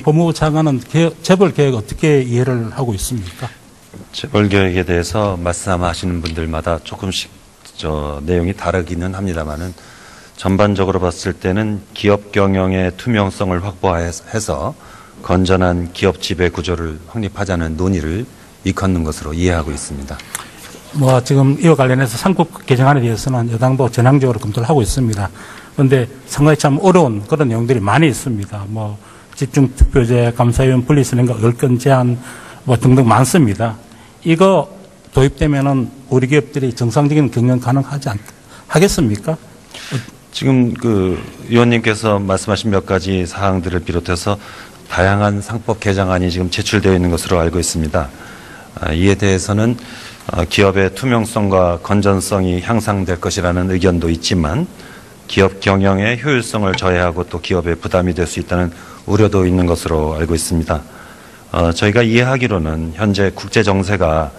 법무부 차관은 재벌 개혁 어떻게 이해를 하고 있습니까? 재벌 개혁에 대해서 말씀하시는 분들마다 조금씩 내용이 다르기는 합니다만은 전반적으로 봤을 때는 기업 경영의 투명성을 확보해서 건전한 기업 지배 구조를 확립하자는 논의를 일컫는 것으로 이해하고 있습니다. 지금 이와 관련해서 상법 개정안에 대해서는 여당도 전향적으로 검토를 하고 있습니다. 그런데 상당히 참 어려운 그런 내용들이 많이 있습니다. 집중투표제, 감사위원 분리선언과 의결권 제한 등등 많습니다. 이거 도입되면은 우리 기업들이 정상적인 경영 하겠습니까? 지금 의원님께서 말씀하신 몇 가지 사항들을 비롯해서 다양한 상법 개정안이 지금 제출되어 있는 것으로 알고 있습니다. 이에 대해서는 기업의 투명성과 건전성이 향상될 것이라는 의견도 있지만 기업 경영의 효율성을 저해하고 또 기업에 부담이 될 수 있다는 우려도 있는 것으로 알고 있습니다. 저희가 이해하기로는 현재 국제 정세가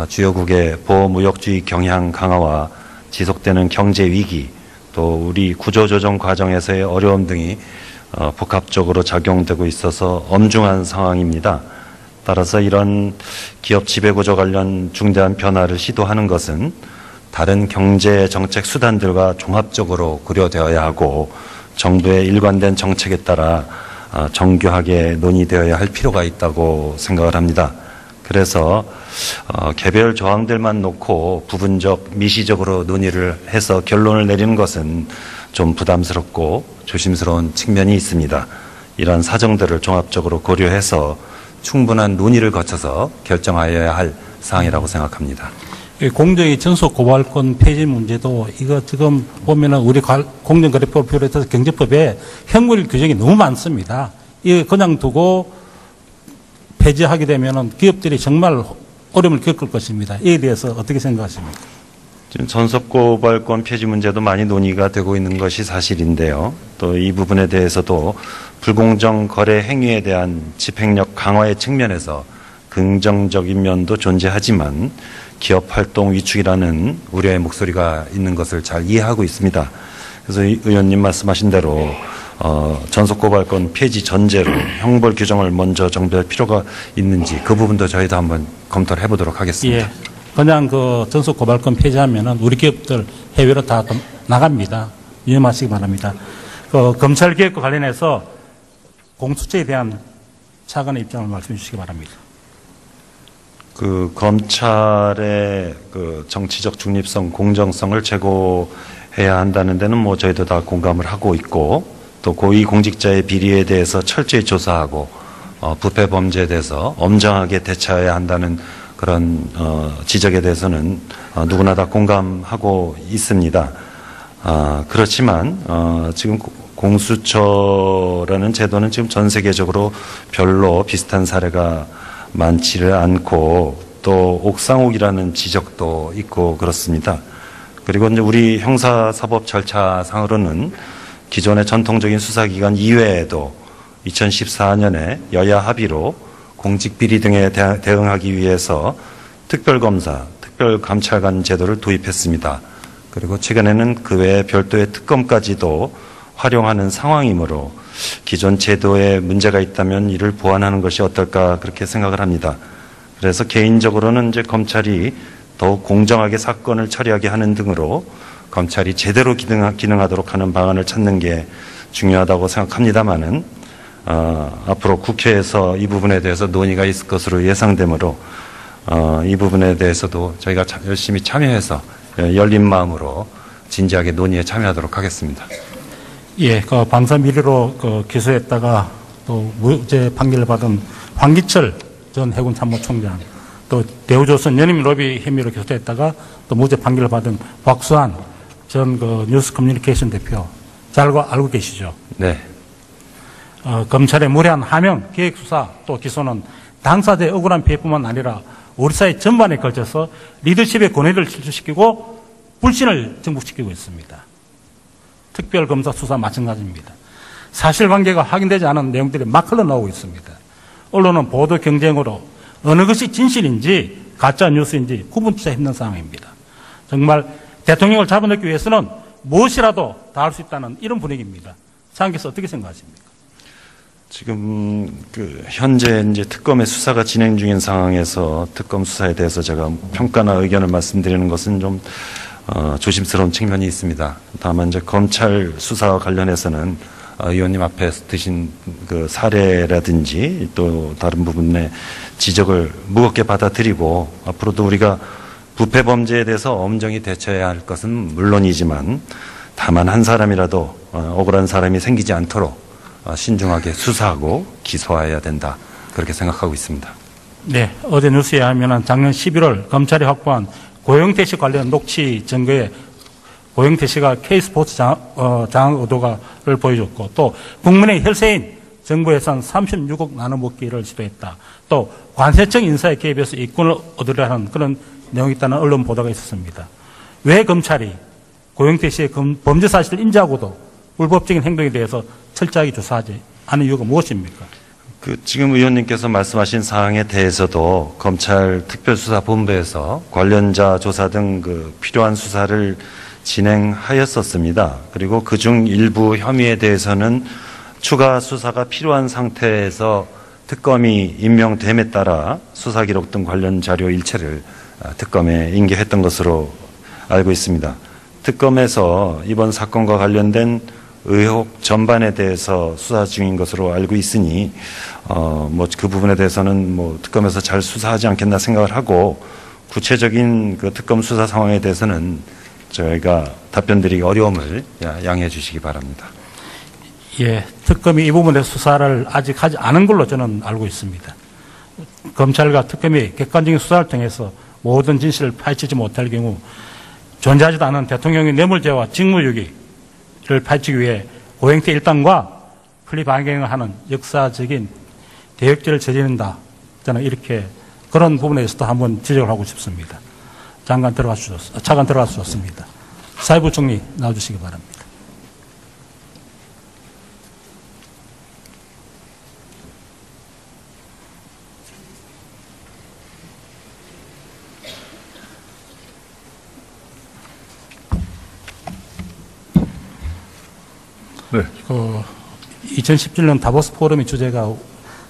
주요국의 보호무역주의 경향 강화와 지속되는 경제 위기 또 우리 구조조정 과정에서의 어려움 등이 복합적으로 작용되고 있어서 엄중한 상황입니다. 따라서 이런 기업 지배구조 관련 중대한 변화를 시도하는 것은 다른 경제 정책 수단들과 종합적으로 고려되어야 하고 정부의 일관된 정책에 따라 정교하게 논의되어야 할 필요가 있다고 생각을 합니다. 그래서 개별 조항들만 놓고 부분적 미시적으로 논의를 해서 결론을 내리는 것은 좀 부담스럽고 조심스러운 측면이 있습니다. 이러한 사정들을 종합적으로 고려해서 충분한 논의를 거쳐서 결정하여야 할 사항이라고 생각합니다. 공정위 전속 고발권 폐지 문제도 이거 지금 보면은 우리 공정거래법을 비롯해서 경제법에 형벌 규정이 너무 많습니다. 이거 그냥 두고 폐지하게 되면은 기업들이 정말 어려움을 겪을 것입니다. 이에 대해서 어떻게 생각하십니까? 지금 전속고발권 폐지 문제도 많이 논의가 되고 있는 것이 사실인데요. 또 이 부분에 대해서도 불공정 거래 행위에 대한 집행력 강화의 측면에서 긍정적인 면도 존재하지만 기업 활동 위축이라는 우려의 목소리가 있는 것을 잘 이해하고 있습니다. 그래서 의원님 말씀하신 대로 전속고발권 폐지 전제로 형벌 규정을 먼저 정비할 필요가 있는지 그 부분도 저희도 한번 검토를 해보도록 하겠습니다. 예. 그냥 전속고발권 폐지하면은 우리 기업들 해외로 다 나갑니다. 유념하시기 바랍니다. 검찰 개혁과 관련해서 공수처에 대한 차관의 입장을 말씀해 주시기 바랍니다. 검찰의 정치적 중립성, 공정성을 제고해야 한다는 데는 저희도 다 공감을 하고 있고 또 고위공직자의 비리에 대해서 철저히 조사하고 부패 범죄에 대해서 엄정하게 대처해야 한다는 그런 지적에 대해서는 누구나 다 공감하고 있습니다. 그렇지만 지금 공수처라는 제도는 지금 전 세계적으로 별로 비슷한 사례가 많지를 않고 또 옥상옥이라는 지적도 있고 그렇습니다. 그리고 이제 우리 형사사법 절차상으로는 기존의 전통적인 수사기관 이외에도 2014년에 여야 합의로 공직비리 등에 대응하기 위해서 특별검사, 특별감찰관 제도를 도입했습니다. 그리고 최근에는 그 외에 별도의 특검까지도 활용하는 상황이므로 기존 제도에 문제가 있다면 이를 보완하는 것이 어떨까 그렇게 생각을 합니다. 그래서 개인적으로는 이제 검찰이 더욱 공정하게 사건을 처리하게 하는 등으로 검찰이 제대로 기능하도록 하는 방안을 찾는 게 중요하다고 생각합니다만은 앞으로 국회에서 이 부분에 대해서 논의가 있을 것으로 예상되므로 이 부분에 대해서도 저희가 열심히 참여해서 열린 마음으로 진지하게 논의에 참여하도록 하겠습니다. 예, 방사미리로 기소했다가 또 무죄 판결을 받은 황기철 전 해군 참모총장, 또 대우조선 연임로비 혐의로 기소했다가 또 무죄 판결을 받은 박수환 전 뉴스 커뮤니케이션 대표 잘 알고 계시죠? 네. 검찰의 무리한 하명, 계획 수사 또 기소는 당사자의 억울한 피해뿐만 아니라 우리 사회 전반에 걸쳐서 리더십의 권위를 실추시키고 불신을 증폭시키고 있습니다. 특별검사 수사 마찬가지입니다. 사실관계가 확인되지 않은 내용들이 막 흘러나오고 있습니다. 언론은 보도 경쟁으로 어느 것이 진실인지 가짜 뉴스인지 구분조차 힘든 상황입니다. 정말 대통령을 잡아넣기 위해서는 무엇이라도 다 할 수 있다는 이런 분위기입니다. 장관께서 어떻게 생각하십니까? 지금 현재 이제 특검의 수사가 진행 중인 상황에서 특검 수사에 대해서 제가 평가나 의견을 말씀드리는 것은 좀 조심스러운 측면이 있습니다. 다만 이제 검찰 수사와 관련해서는 의원님 앞에 드신 그 사례라든지 또 다른 부분의 지적을 무겁게 받아들이고 앞으로도 우리가 부패 범죄에 대해서 엄정히 대처해야 할 것은 물론이지만 다만 한 사람이라도 억울한 사람이 생기지 않도록 신중하게 수사하고 기소해야 된다. 그렇게 생각하고 있습니다. 네, 어제 뉴스에 하면은 작년 11월 검찰이 확보한 고영태 씨 관련 녹취 증거에 고영태 씨가 K스포츠 장악 의도가를 보여줬고 또 국민의 혈세인 정부 예산 36억 나눠먹기를 시도했다. 또 관세청 인사에 개입해서 이권을 얻으려 하는 그런 내용이 있다는 언론 보도가 있었습니다. 왜 검찰이 고영태 씨의 범죄 사실을 인지하고도 불법적인 행동에 대해서 철저하게 조사하지 않은 이유가 무엇입니까? 지금 의원님께서 말씀하신 사항에 대해서도 검찰 특별수사본부에서 관련자 조사 등 필요한 수사를 진행하였었습니다. 그리고 그중 일부 혐의에 대해서는 추가 수사가 필요한 상태에서 특검이 임명됨에 따라 수사 기록 등 관련 자료 일체를 특검에 인계했던 것으로 알고 있습니다. 특검에서 이번 사건과 관련된 의혹 전반에 대해서 수사 중인 것으로 알고 있으니 그 부분에 대해서는 특검에서 잘 수사하지 않겠나 생각을 하고 구체적인 그 특검 수사 상황에 대해서는 저희가 답변드리기 어려움을 양해해 주시기 바랍니다. 예, 특검이 이 부분의 수사를 아직 하지 않은 걸로 저는 알고 있습니다. 검찰과 특검이 객관적인 수사를 통해서 모든 진실을 파헤치지 못할 경우 존재하지도 않은 대통령의 뇌물죄와 직무유기를 파헤치기 위해 고영태 일당과 플리방갱을 하는 역사적인 대역죄를 저지른다. 저는 이렇게 그런 부분에 대해서도 한번 지적을 하고 싶습니다. 차관 들어가 주셨습니다. 사회부 총리 나와주시기 바랍니다. 네. 2017년 다보스 포럼의 주제가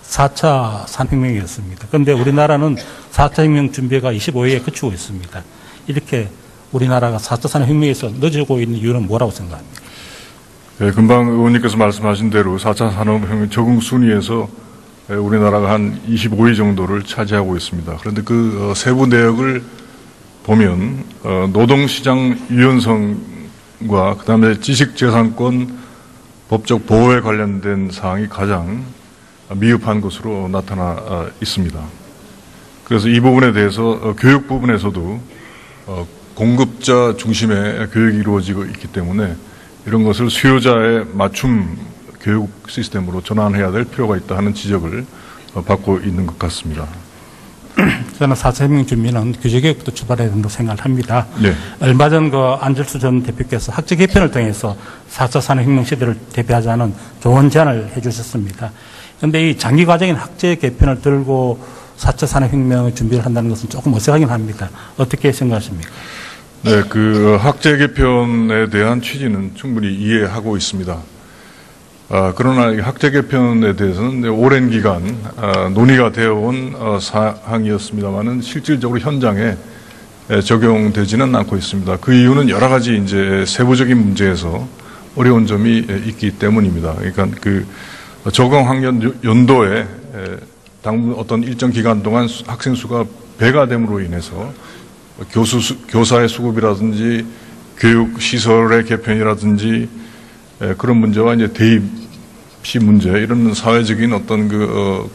4차 산혁명이었습니다. 그런데 우리나라는 4차 혁명 준비가 25회에 그치고 있습니다. 이렇게 우리나라가 4차 산업혁명에서 늦어지고 있는 이유는 뭐라고 생각합니까? 네, 금방 의원님께서 말씀하신 대로 4차 산업혁명 적응 순위에서 우리나라가 한 25위 정도를 차지하고 있습니다. 그런데 그 세부 내역을 보면 노동시장 유연성과 그다음에 지식재산권 법적 보호에 관련된 사항이 가장 미흡한 것으로 나타나 있습니다. 그래서 이 부분에 대해서 교육 부분에서도 공급자 중심의 교육이 이루어지고 있기 때문에 이런 것을 수요자의 맞춤 교육 시스템으로 전환해야 될 필요가 있다 하는 지적을 받고 있는 것 같습니다. 저는 4차 혁명 준비는 규제개혁부터 출발해야 된다고 생각을 합니다. 네. 얼마 전 안철수 전 대표께서 학제 개편을 통해서 4차 산업혁명 시대를 대표하자는 좋은 제안을 해주셨습니다. 그런데 이 장기 과정인 학제 개편을 들고 4차 산업혁명을 준비를 한다는 것은 조금 어색하긴 합니다. 어떻게 생각하십니까? 네, 그 학제 개편에 대한 취지는 충분히 이해하고 있습니다. 그러나 학제 개편에 대해서는 오랜 기간 논의가 되어 온 사항이었습니다만은 실질적으로 현장에 적용되지는 않고 있습니다. 그 이유는 여러 가지 이제 세부적인 문제에서 어려운 점이 있기 때문입니다. 그러니까 그 적용 학년 연도에 어떤 일정 기간 동안 학생 수가 배가 됨으로 인해서 교사의 수급이라든지 교육 시설의 개편이라든지 그런 문제와 이제 대입시 문제 이런 사회적인 어떤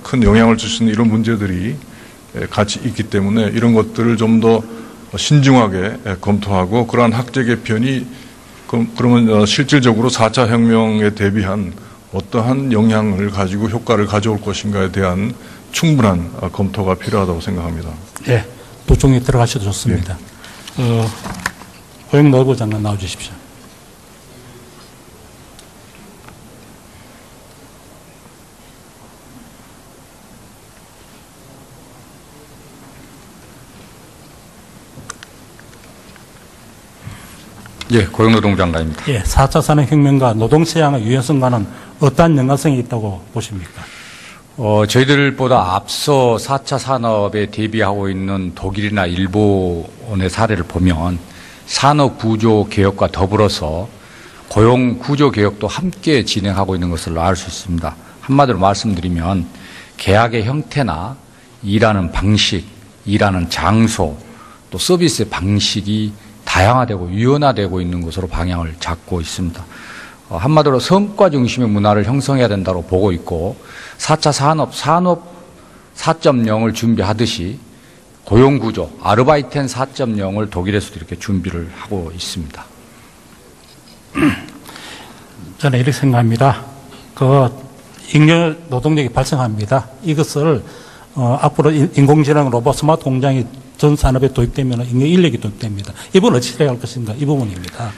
큰 영향을 줄 수 있는 이런 문제들이 같이 있기 때문에 이런 것들을 좀 더 신중하게 검토하고 그러한 학제 개편이 그러면 실질적으로 4차 혁명에 대비한 어떠한 영향을 가지고 효과를 가져올 것인가에 대한 충분한 검토가 필요하다고 생각합니다. 네, 부총리 들어가셔도 좋습니다. 고용노동부 장관 나와주십시오. 예, 고용노동부 장관입니다. 예, 4차 산업혁명과 노동시장의 유연성과는 어떠한 연관성이 있다고 보십니까? 저희들보다 앞서 4차 산업에 대비하고 있는 독일이나 일본의 사례를 보면 산업 구조 개혁과 더불어서 고용 구조 개혁도 함께 진행하고 있는 것을 알 수 있습니다. 한마디로 말씀드리면 계약의 형태나 일하는 방식, 일하는 장소, 또 서비스의 방식이 다양화되고 유연화되고 있는 것으로 방향을 잡고 있습니다. 한마디로 성과 중심의 문화를 형성해야 된다고 보고 있고 4차 산업 4.0을 준비하듯이 고용구조, 아르바이텐 4.0을 독일에서도 이렇게 준비를 하고 있습니다. 저는 이렇게 생각합니다. 잉여 노동력이 발생합니다. 이것을 앞으로 인공지능 로봇 스마트 공장이 전 산업에 도입되면 잉여 인력이 도입됩니다. 이 부분은 어떻게 해야 할 것인가? 이 부분입니다.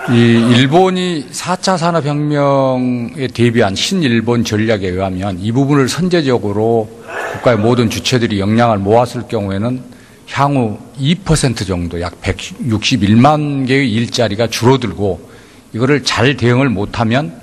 이 일본이 4차 산업혁명에 대비한 신일본 전략에 의하면 이 부분을 선제적으로 국가의 모든 주체들이 역량을 모았을 경우에는 향후 2% 정도 약 161만 개의 일자리가 줄어들고 이거를 잘 대응을 못하면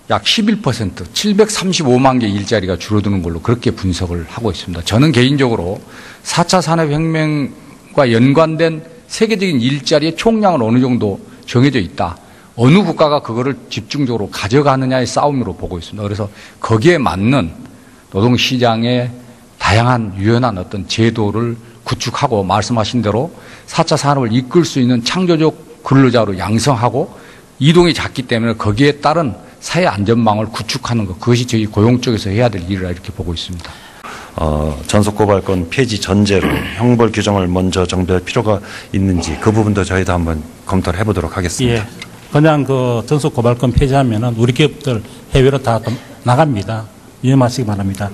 약 11% 735만 개 일자리가 줄어드는 걸로 그렇게 분석을 하고 있습니다. 저는 개인적으로 4차 산업혁명과 연관된 세계적인 일자리의 총량은 어느 정도 정해져 있다. 어느 국가가 그거를 집중적으로 가져가느냐의 싸움으로 보고 있습니다. 그래서 거기에 맞는 노동시장의 다양한 유연한 어떤 제도를 구축하고 말씀하신 대로 4차 산업을 이끌 수 있는 창조적 근로자로 양성하고 이동이 작기 때문에 거기에 따른 사회 안전망을 구축하는 것, 그것이 저희 고용 쪽에서 해야 될 일이라 이렇게 보고 있습니다. 전속고발권 폐지 전제로 형벌 규정을 먼저 정비할 필요가 있는지 그 부분도 저희도 한번 검토를 해보도록 하겠습니다. 예. 그냥 전속 고발권 폐지하면은 우리 기업들 해외로 다 나갑니다. 유념하시기 바랍니다.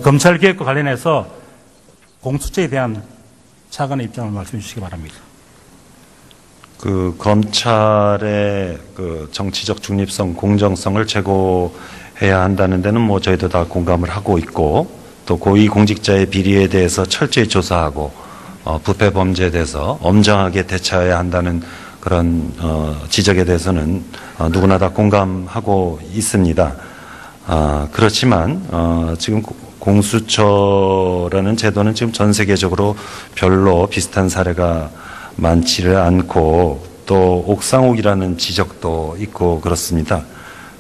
검찰 개혁과 관련해서 공수처에 대한 차관의 입장을 말씀해 주시기 바랍니다. 검찰의 정치적 중립성, 공정성을 제고해야 한다는 데는 뭐 저희도 다 공감을 하고 있고 또 고위 공직자의 비리에 대해서 철저히 조사하고 부패 범죄에 대해서 엄정하게 대처해야 한다는 그런 지적에 대해서는 누구나 다 공감하고 있습니다. 그렇지만 지금 공수처라는 제도는 지금 전 세계적으로 별로 비슷한 사례가 많지를 않고 또 옥상옥이라는 지적도 있고 그렇습니다.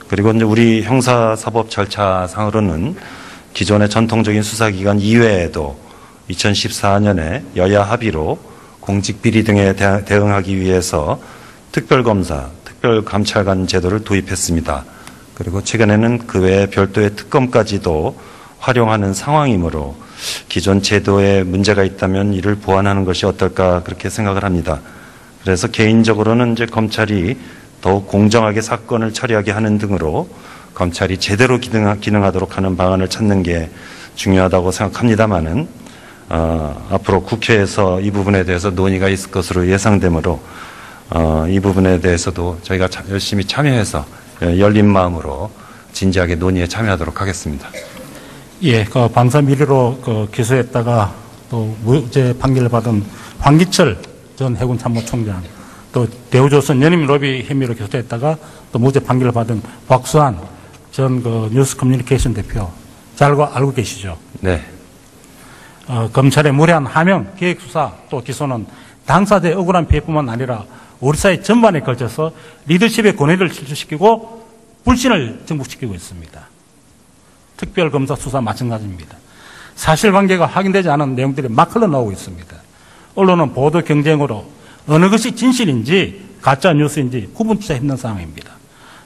그리고 이제 우리 형사사법 절차상으로는 기존의 전통적인 수사기관 이외에도 2014년에 여야 합의로 공직비리 등에 대응하기 위해서 특별검사, 특별감찰관 제도를 도입했습니다. 그리고 최근에는 그 외에 별도의 특검까지도 활용하는 상황이므로 기존 제도에 문제가 있다면 이를 보완하는 것이 어떨까 그렇게 생각을 합니다. 그래서 개인적으로는 이제 검찰이 더욱 공정하게 사건을 처리하게 하는 등으로 검찰이 제대로 기능하도록 하는 방안을 찾는 게 중요하다고 생각합니다마는 앞으로 국회에서 이 부분에 대해서 논의가 있을 것으로 예상되므로 이 부분에 대해서도 저희가 열심히 참여해서 열린 마음으로 진지하게 논의에 참여하도록 하겠습니다. 예, 방사미리로 기소했다가 또 무죄 판결을 받은 황기철 전 해군 참모총장, 또 대우조선 연임 로비 혐의로 기소했다가 또 무죄 판결을 받은 박수환 전 뉴스 커뮤니케이션 대표 잘 알고 계시죠? 네. 검찰의 무리한 하명, 계획 수사 또 기소는 당사자의 억울한 피해뿐만 아니라 우리 사회 전반에 걸쳐서 리더십의 권위를 실추시키고 불신을 증폭시키고 있습니다. 특별검사 수사 마찬가지입니다. 사실관계가 확인되지 않은 내용들이 막 흘러나오고 있습니다. 언론은 보도 경쟁으로 어느 것이 진실인지 가짜 뉴스인지 구분치자 힘든 상황입니다.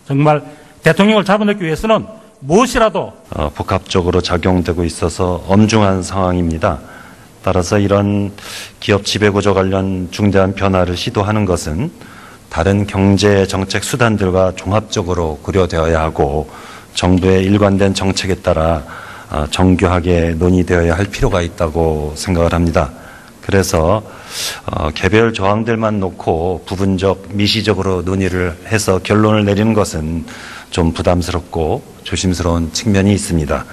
정말 대통령을 잡아넣기 위해서는 무엇이라도 복합적으로 작용되고 있어서 엄중한 상황입니다. 따라서 이런 기업 지배구조 관련 중대한 변화를 시도하는 것은 다른 경제 정책 수단들과 종합적으로 고려되어야 하고 정부의 일관된 정책에 따라 정교하게 논의되어야 할 필요가 있다고 생각을 합니다. 그래서 개별 조항들만 놓고 부분적 미시적으로 논의를 해서 결론을 내리는 것은 좀 부담스럽고 조심스러운 측면이 있습니다.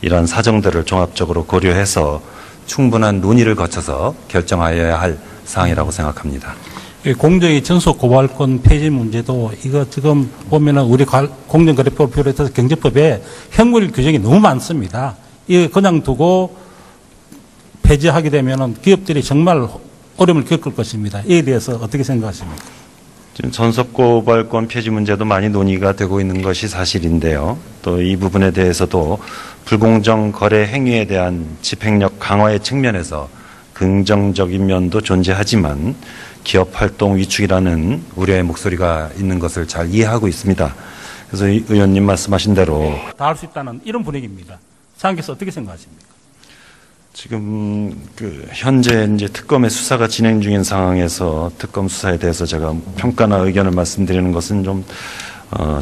이러한 사정들을 종합적으로 고려해서 충분한 논의를 거쳐서 결정하여야 할 사항이라고 생각합니다. 이 공정위 전속 고발권 폐지 문제도 이거 지금 보면은 우리 공정거래법을 비롯해서 경제법에 형물 규정이 너무 많습니다. 이거 그냥 두고 폐지하게 되면은 기업들이 정말 어려움을 겪을 것입니다. 이에 대해서 어떻게 생각하십니까? 지금 전속고발권 폐지 문제도 많이 논의가 되고 있는 것이 사실인데요. 또 이 부분에 대해서도 불공정 거래 행위에 대한 집행력 강화의 측면에서 긍정적인 면도 존재하지만 기업 활동 위축이라는 우려의 목소리가 있는 것을 잘 이해하고 있습니다. 그래서 이 의원님 말씀하신 대로 다 할 수 있다는 이런 분위기입니다. 장께서 어떻게 생각하십니까? 지금 현재 이제 특검의 수사가 진행 중인 상황에서 특검 수사에 대해서 제가 평가나 의견을 말씀드리는 것은 좀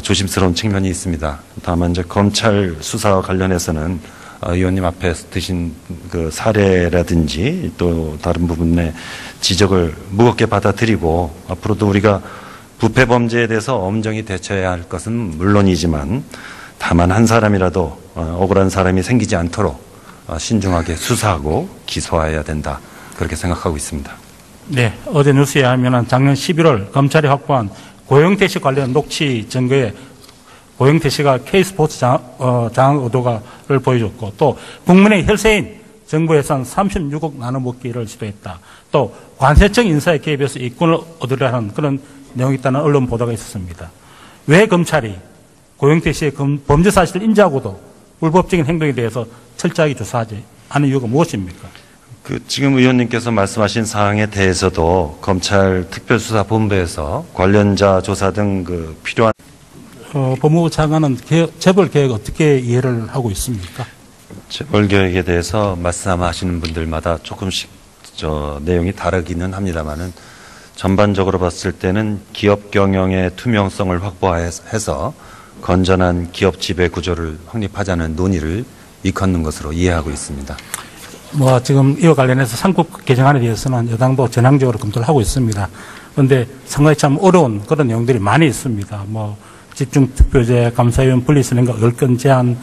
조심스러운 측면이 있습니다. 다만 이제 검찰 수사와 관련해서는 의원님 앞에 드신 그 사례라든지 또 다른 부분의 지적을 무겁게 받아들이고 앞으로도 우리가 부패 범죄에 대해서 엄정히 대처해야 할 것은 물론이지만 다만 한 사람이라도 억울한 사람이 생기지 않도록 신중하게 수사하고 기소해야 된다. 그렇게 생각하고 있습니다. 네, 어제 뉴스에 하면은 작년 11월 검찰이 확보한 고영태 씨 관련 녹취 증거에 고영태 씨가 K스포츠 장악 의도가를 보여줬고 또 국민의 혈세인 정부 예산 36억 나눠먹기를 시도했다. 또 관세청 인사에 개입해서 이권을 얻으려 하는 그런 내용이 있다는 언론 보도가 있었습니다. 왜 검찰이 고영태 씨의 범죄 사실을 인지하고도 불법적인 행동에 대해서 철저하게 조사하지 않은 이유가 무엇입니까? 지금 의원님께서 말씀하신 사항에 대해서도 검찰 특별수사본부에서 관련자 조사 등 필요한 법무부 장관은 재벌 계획 어떻게 이해를 하고 있습니까? 재벌 계획에 대해서 말씀하시는 분들마다 조금씩 내용이 다르기는 합니다만은 전반적으로 봤을 때는 기업 경영의 투명성을 확보해서 건전한 기업 지배 구조를 확립하자는 논의를 일컫는 것으로 이해하고 있습니다. 지금 이와 관련해서 상법 개정안에 대해서는 여당도 전향적으로 검토를 하고 있습니다. 그런데 상당히 참 어려운 그런 내용들이 많이 있습니다. 집중투표제, 감사위원 분리선언과 의결권 제한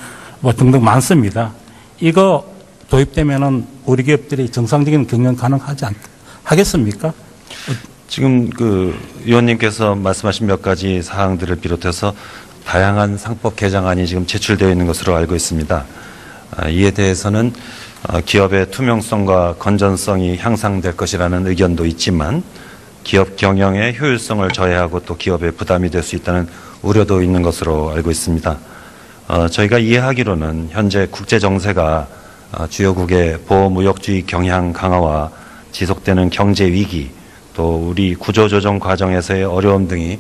등등 많습니다. 이거 도입되면은 우리 기업들이 정상적인 경영 가능하지 하겠습니까? 지금 의원님께서 말씀하신 몇 가지 사항들을 비롯해서 다양한 상법 개정안이 지금 제출되어 있는 것으로 알고 있습니다. 이에 대해서는 기업의 투명성과 건전성이 향상될 것이라는 의견도 있지만 기업 경영의 효율성을 저해하고 또 기업의 부담이 될 수 있다는 우려도 있는 것으로 알고 있습니다. 저희가 이해하기로는 현재 국제 정세가 주요국의 보호무역주의 경향 강화와 지속되는 경제 위기 또 우리 구조조정 과정에서의 어려움 등이